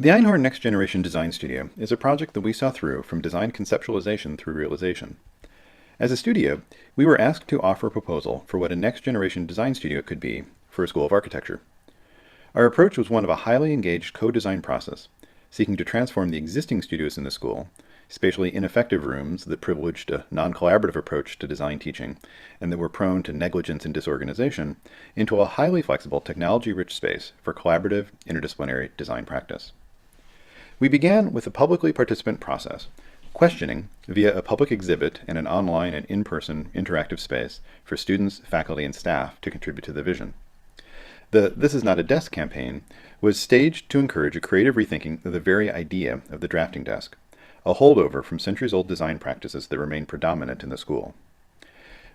The Einhorn Next Generation Design Studio is a project that we saw through from design conceptualization through realization. As a studio, we were asked to offer a proposal for what a next generation design studio could be for a school of architecture. Our approach was one of a highly engaged co-design process, seeking to transform the existing studios in the school, spatially ineffective rooms that privileged a non-collaborative approach to design teaching and that were prone to negligence and disorganization, into a highly flexible, technology-rich space for collaborative, interdisciplinary design practice. We began with a publicly participant process, questioning via a public exhibit and an online and in-person interactive space for students, faculty, and staff to contribute to the vision. The This Is Not a Desk campaign was staged to encourage a creative rethinking of the very idea of the drafting desk, a holdover from centuries-old design practices that remain predominant in the school.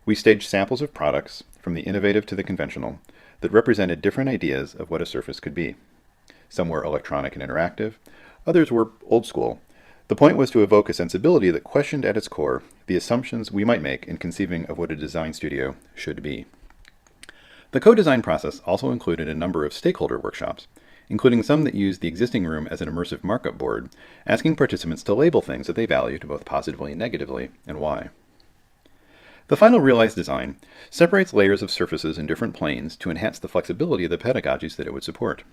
We staged samples of products, from the innovative to the conventional, that represented different ideas of what a surface could be. Some were electronic and interactive, others were old school. The point was to evoke a sensibility that questioned at its core the assumptions we might make in conceiving of what a design studio should be. The co-design process also included a number of stakeholder workshops, including some that used the existing room as an immersive markup board, asking participants to label things that they valued both positively and negatively, and why. The final realized design separates layers of surfaces in different planes to enhance the flexibility of the pedagogies that it would support.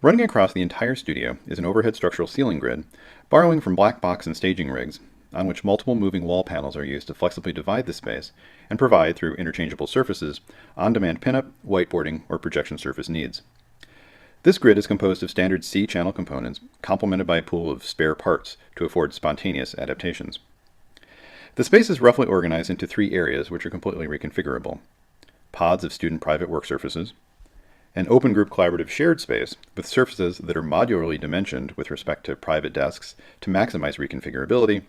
Running across the entire studio is an overhead structural ceiling grid, borrowing from black box and staging rigs, on which multiple moving wall panels are used to flexibly divide the space and provide, through interchangeable surfaces, on-demand pinup, whiteboarding, or projection surface needs. This grid is composed of standard C-channel components, complemented by a pool of spare parts to afford spontaneous adaptations. The space is roughly organized into three areas which are completely reconfigurable: pods of student private work surfaces, an open group collaborative shared space with surfaces that are modularly dimensioned with respect to private desks to maximize reconfigurability,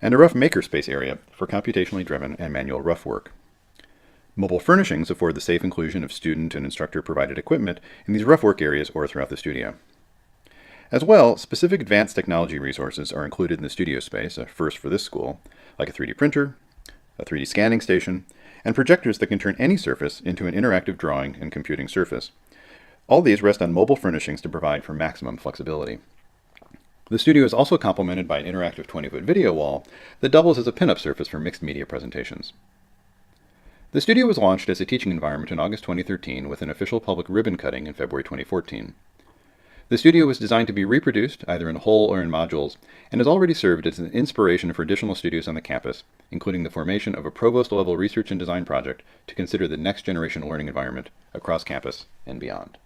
and a rough makerspace area for computationally driven and manual rough work. Mobile furnishings afford the safe inclusion of student and instructor-provided equipment in these rough work areas or throughout the studio. As well, specific advanced technology resources are included in the studio space, a first for this school, like a 3D printer, a 3D scanning station, and projectors that can turn any surface into an interactive drawing and computing surface. All these rest on mobile furnishings to provide for maximum flexibility. The studio is also complemented by an interactive 20-foot video wall that doubles as a pinup surface for mixed media presentations. The studio was launched as a teaching environment in August 2013 with an official public ribbon cutting in February 2014. The studio was designed to be reproduced either in whole or in modules, and has already served as an inspiration for additional studios on the campus, including the formation of a provost-level research and design project to consider the next generation learning environment across campus and beyond.